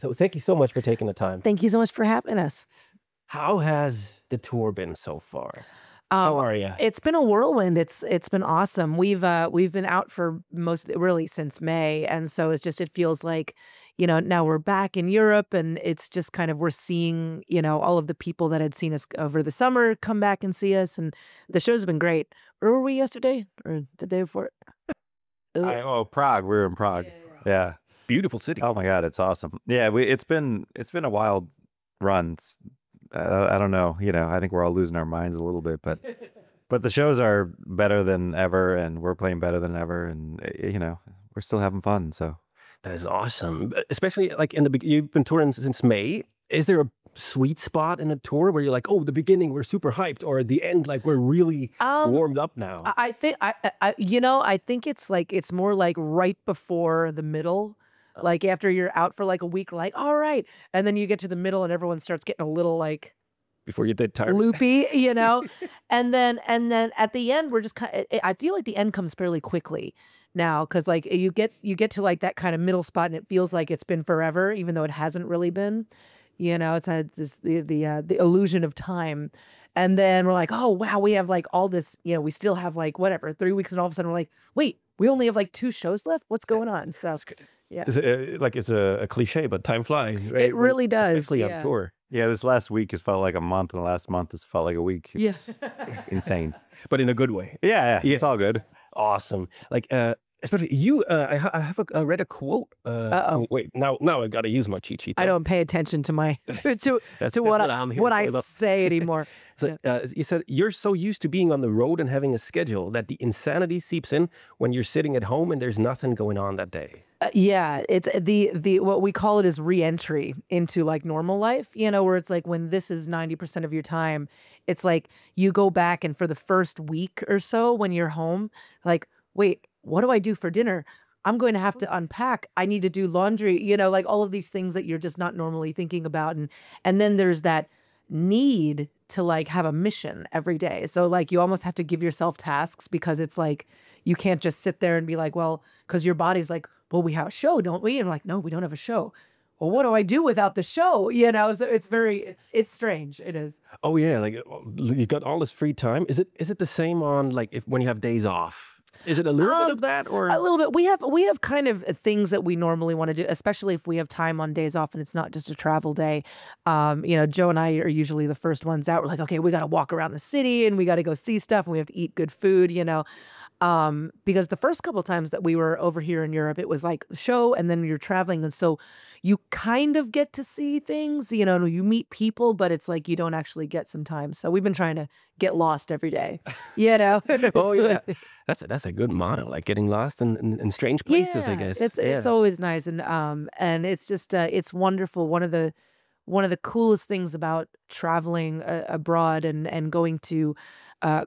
So thank you so much for taking the time. Thank you so much for having us. How has the tour been so far? How are you? It's been a whirlwind. It's been awesome. We've been out for really since May, and so it feels like, you know, now we're back in Europe, and it's just kind of we're seeing, you know, all of the people that had seen us over the summer come back and see us, and the shows have been great. Where were we yesterday or the day before? Prague. We were in Prague. Yeah. Beautiful city. Oh my God, it's awesome. Yeah, it's been a wild run. I don't know, you know, I think we're all losing our minds a little bit, but the shows are better than ever, and we're playing better than ever, and you know, we're still having fun. So that is awesome. Especially like you've been touring since May. Is there a sweet spot in a tour where you're like, oh, the beginning we're super hyped, or at the end like we're really warmed up now? I think you know, I think it's more like right before the middle. Like after you're out for like a week, like, all right. And then you get to the middle and everyone starts getting a little like before you get tired, loopy, you know? and then at the end, we're just I feel like the end comes fairly quickly now. Cause like you get to like that kind of middle spot and it feels like it's been forever, even though it hasn't really been, you know, it's just the illusion of time. And then we're like, oh wow, we have like all this, you know, we still have like whatever, 3 weeks, and all of a sudden we're like, wait, we only have like 2 shows left. What's going on? So yeah, it's a cliche, but time flies, right? It really does, especially on tour. Yeah, this last week has felt like a month, and the last month has felt like a week. Yes, insane, but in a good way. Yeah, it's all good. Awesome. Like especially you. I read a quote. Wait, now I got to use my cheat sheet. I don't pay attention to my what I say anymore. So you said you're so used to being on the road and having a schedule that the insanity seeps in when you're sitting at home and there's nothing going on that day. Yeah, it's the what we call it is re-entry into like normal life, you know, where it's like when this is 90% of your time, it's like you go back and for the first week or so when you're home, like, wait, what do I do for dinner? I'm going to have to unpack. I need to do laundry, you know, like all of these things that you're just not normally thinking about. And then there's that need to like have a mission every day. So like you almost have to give yourself tasks because it's like you can't just sit there and be like, well, because your body's like, well, we have a show, don't we? And I'm like, no, we don't have a show. Well, what do I do without the show? You know, so it's strange. It is. Oh yeah, like you got all this free time. Is it the same on like when you have days off? Is it a little bit of that, or a little bit? We have kind of things that we normally want to do, especially if we have time on days off and it's not just a travel day. You know, Joe and I are usually the first ones out. We're like, okay, we got to walk around the city and we got to go see stuff and we have to eat good food. You know. Because the first couple of times that we were over here in Europe, it was like the show and then you're traveling. And so you kind of get to see things, you know, you meet people, but it's like you don't actually get some time. So we've been trying to get lost every day, you know? Oh, yeah. That's a good motto, like getting lost in strange places, yeah, I guess. It's always nice. And it's just, it's wonderful. One of the coolest things about traveling abroad and going to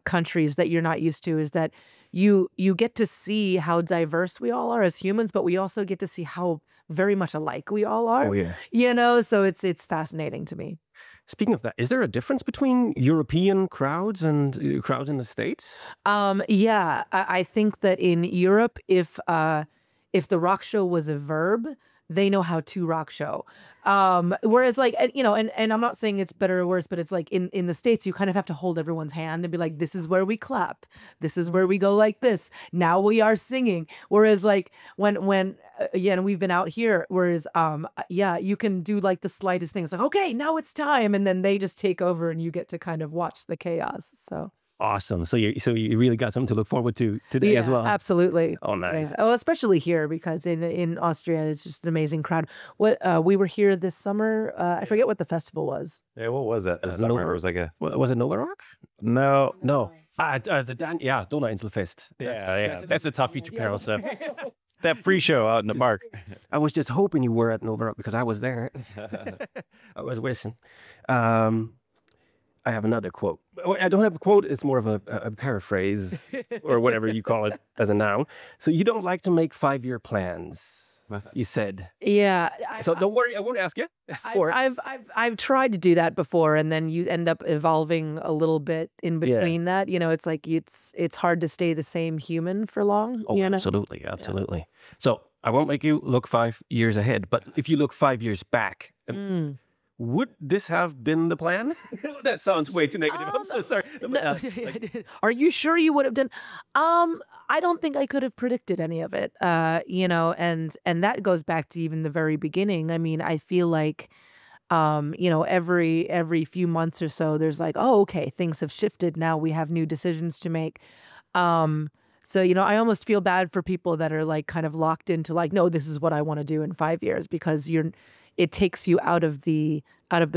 countries that you're not used to is that you get to see how diverse we all are as humans, but we also get to see how very much alike we all are. Oh yeah. You know, so it's fascinating to me. Speaking of that, is there a difference between European crowds and crowds in the States? Yeah, I think that in Europe, if the rock show was a verb, they know how to rock show. Whereas like, you know, and I'm not saying it's better or worse, but it's like in the States, you kind of have to hold everyone's hand and be like, this is where we clap. This is where we go like this. Now we are singing. Whereas like when yeah, and we've been out here, whereas, yeah, you can do like the slightest things like, okay, now it's time. And then they just take over and you get to kind of watch the chaos. So. Awesome. So you really got something to look forward to today as well. Absolutely. Oh, nice. Yeah. Oh, especially here because in Austria it's just an amazing crowd. What we were here this summer. I forget what the festival was. Yeah, what was that? It was like was it Nova Rock? No. Donauinselfest. Yeah. That's a tough feature panel stuff. That free show out in the park. I was just hoping you were at Nova Rock because I was there. I was wishing. I have another quote. I don't have a quote. It's more of a paraphrase or whatever you call it as a noun. So you don't like to make 5-year plans, you said. Yeah. So don't worry. I won't ask you. I've tried to do that before, and then you end up evolving a little bit in between that. You know, it's like it's hard to stay the same human for long. Oh, you know? absolutely. Yeah. So I won't make you look 5 years ahead, but if you look 5 years back, would this have been the plan? That sounds way too negative. I'm so sorry. No, are you sure you would have done? I don't think I could have predicted any of it. You know, and that goes back to even the very beginning. I mean, I feel like, you know, every few months or so, there's like, oh, okay, things have shifted. Now we have new decisions to make. So, you know, I almost feel bad for people that are like kind of locked into like, no, this is what I want to do in 5 years, because it takes you out of the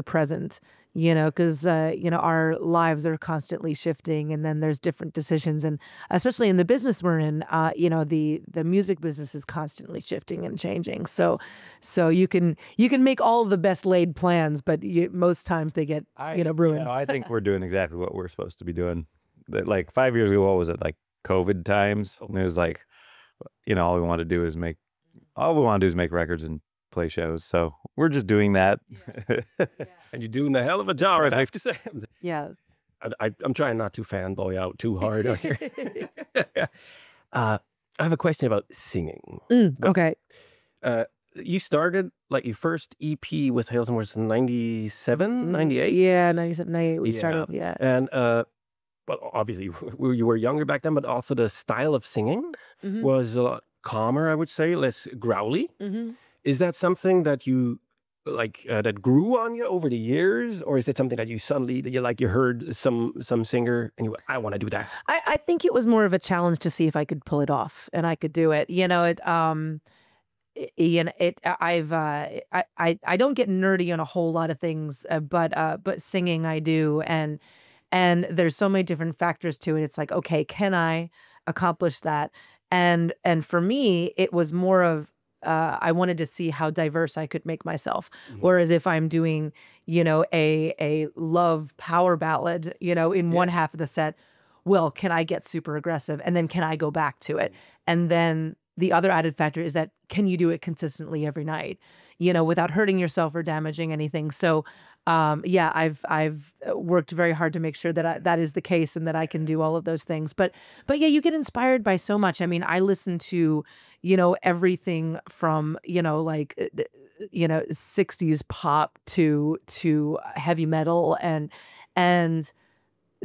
present, you know, because, you know, our lives are constantly shifting, and then there's different decisions. And especially in the business we're in, you know, the music business is constantly shifting and changing. So you can make all the best laid plans, but most times they get, you know, ruined. You know, I think we're doing exactly what we're supposed to be doing. Like 5 years ago, what was it, like COVID times? And it was like, you know, all we want to do is make records and play shows. So we're just doing that. And you're doing a hell of a job, I have to say. Yeah. I'm trying not to fanboy out too hard on here. I have a question about singing. Okay. You started, like, your first EP with Halestorm was 97, 98? Yeah, 97, 98 we started, yeah. And, well, obviously, you were younger back then, but also the style of singing was a lot calmer, I would say, less growly. Is that something that you, like, that grew on you over the years? Or is it something that you suddenly, you heard some singer and you went, I want to do that? I think it was more of a challenge to see if I could pull it off and I could do it. You know, I don't get nerdy on a whole lot of things, but singing I do, and there's so many different factors to it. It's like, okay, can I accomplish that? And for me, it was more of, I wanted to see how diverse I could make myself. Whereas if I'm doing, you know, a love power ballad, you know, in one half of the set, well, can I get super aggressive? And then can I go back to it? And then the other added factor is that, can you do it consistently every night, you know, without hurting yourself or damaging anything? So, yeah, I've worked very hard to make sure that that is the case and that I can do all of those things. But yeah, you get inspired by so much. I mean, I listen to, you know, everything from, you know, like, you know, 60s pop to heavy metal, and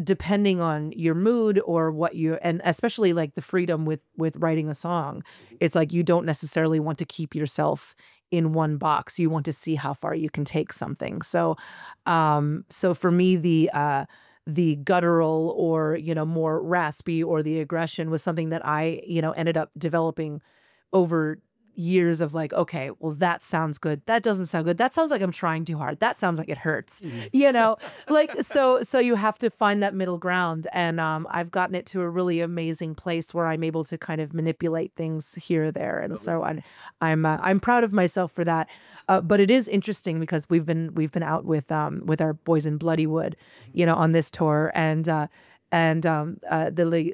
depending on your mood or what you, and especially like the freedom with writing a song, it's like you don't necessarily want to keep yourself in one box. You want to see how far you can take something. So so for me, the guttural, or, you know, more raspy, or the aggression was something that I, you know, ended up developing over years of like, okay, well, that sounds good. That doesn't sound good. That sounds like I'm trying too hard. That sounds like it hurts, you know, like, so you have to find that middle ground. And I've gotten it to a really amazing place where I'm able to kind of manipulate things here or there. And so I'm proud of myself for that. But it is interesting because we've been out with our boys in Bloodywood, you know, on this tour, and the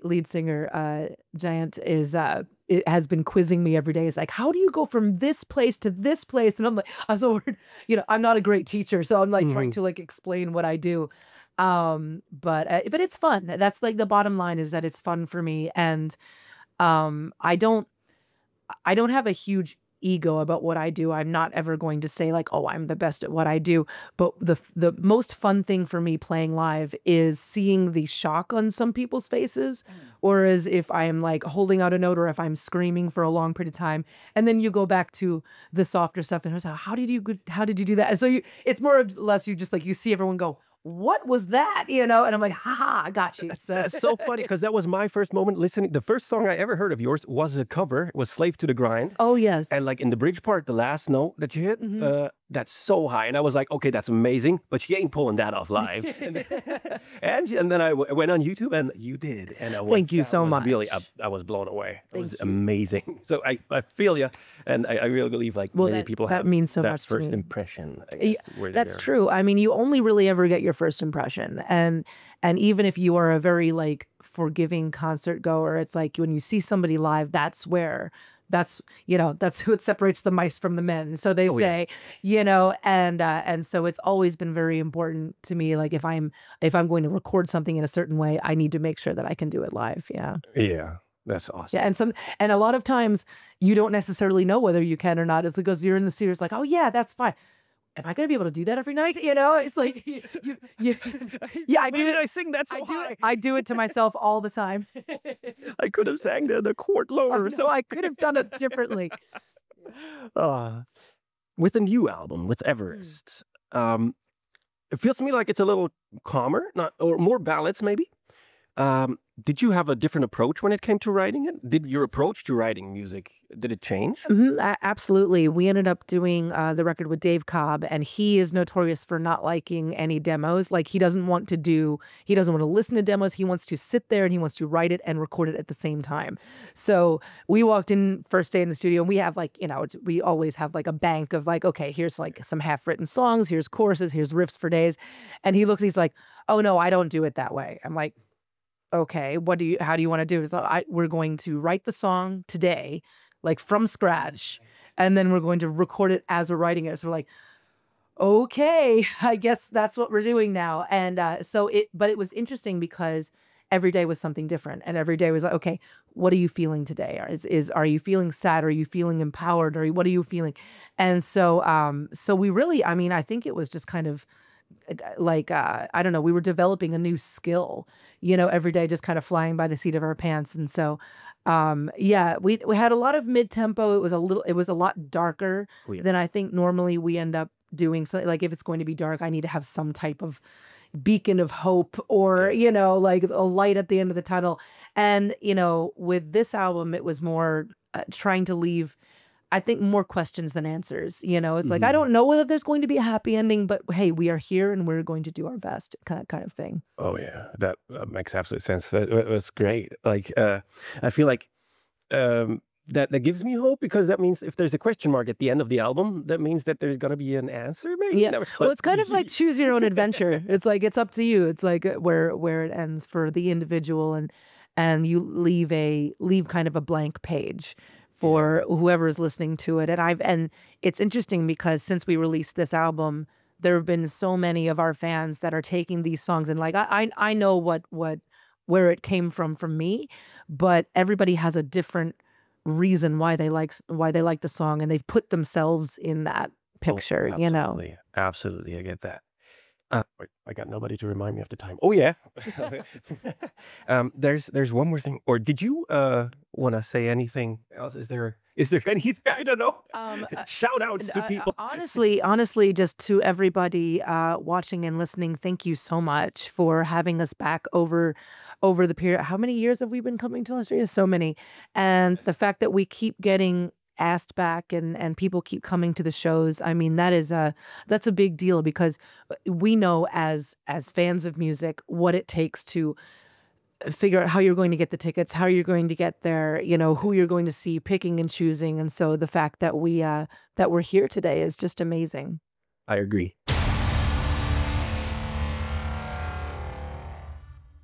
lead singer, Giant, it has been quizzing me every day. It's like, how do you go from this place to this place? And I'm like, you know, I'm not a great teacher, so I'm like trying to like explain what I do. But it's fun. That's like the bottom line, is that it's fun for me. And I don't have a huge ego about what I do. I'm not ever going to say like, oh, I'm the best at what I do. But the most fun thing for me playing live is seeing the shock on some people's faces, or as if I'm like holding out a note, or if I'm screaming for a long period of time, and then you go back to the softer stuff and it's like, how did you do that? And so it's more or less, you just like, you see everyone go, what was that? You know, and I'm like, haha, I got you. So. That's so funny, because that was my first moment listening. The first song I ever heard of yours was a cover. It was Slave to the Grind. Oh, yes. And like in the bridge part, the last note that you hit, that's so high. And I was like, okay, that's amazing, but you ain't pulling that off live. and then I went on YouTube, and you did. And thank you so much. Really, I was blown away. It was amazing. So I feel you. And I really believe like many people have means so much first to me. impression. I guess, that's true. I mean, you only really ever get your first impression. And even if you are a very like forgiving concert goer, it's like when you see somebody live, that's you know, that's who it separates the mice from the men, so they say. You know, and so it's always been very important to me, like if I'm going to record something in a certain way, I need to make sure that I can do it live. Yeah That's awesome. Yeah, and a lot of times you don't necessarily know whether you can or not. It's because you're in the studio. It's like, oh yeah, that's fine. Am I gonna be able to do that every night? You know, it's like, yeah, I do it. I sing that so high? I do it to myself all the time. I could have sang the chord lower. So I could have done it differently. With a new album, with Everest, it feels to me like it's a little calmer, or more ballads maybe. Did you have a different approach when it came to writing it? Did your approach to writing music, did it change? Absolutely. We ended up doing the record with Dave Cobb, and he is notorious for not liking any demos. Like he doesn't want to listen to demos. He wants to sit there and he wants to write it and record it at the same time. So we walked in first day in the studio, and we have like, we always have like a bank of like, okay, here's like some half-written songs, here's choruses, here's riffs for days. And he's like, oh no, I don't do it that way. I'm like, okay, how do you want to do it? So we're going to write the song today, like from scratch, and then we're going to record it as we're writing it. So we're like, okay, I guess that's what we're doing now. And but it was interesting because every day was something different, and every day was like, okay, what are you feeling today? Are you feeling sad? Are you feeling empowered? Or what are you feeling? And so we really, I think it was just kind of like, I don't know, we were developing a new skill, every day, just kind of flying by the seat of our pants. And so, yeah, we had a lot of mid-tempo. It was a lot darker than I think normally we end up doing. So like, if it's going to be dark, I need to have some type of beacon of hope, or, like a light at the end of the tunnel. And, with this album, it was more trying to leave, I think, more questions than answers. It's like, I don't know whether there's going to be a happy ending, but hey, we are here and we're going to do our best, kind of thing. Oh yeah, that makes absolute sense. That was great. Like, I feel like that gives me hope, because that means if there's a question mark at the end of the album, that means that there's gonna be an answer. Maybe. Yeah. Well, it's kind of like choose your own adventure. It's like, it's up to you. It's like where it ends for the individual, and you leave kind of a blank page for whoever is listening to it. And it's interesting because since we released this album, there have been so many of our fans that are taking these songs and like, I know where it came from me, but everybody has a different reason why they like the song, and they've put themselves in that picture. Absolutely. Absolutely, I get that. Wait, I got nobody to remind me of the time. Oh yeah. There's one more thing. Or did you want to say anything else? Is there anything? I don't know. Shout outs to people. Honestly, just to everybody watching and listening, thank you so much for having us back over the period. How many years have we been coming to Australia? So many. And the fact that we keep getting asked back and people keep coming to the shows, that's a big deal, because we know as fans of music what it takes to figure out how you're going to get the tickets, how you're going to get there, who you're going to see, picking and choosing. And so the fact that we're here today is just amazing. I agree.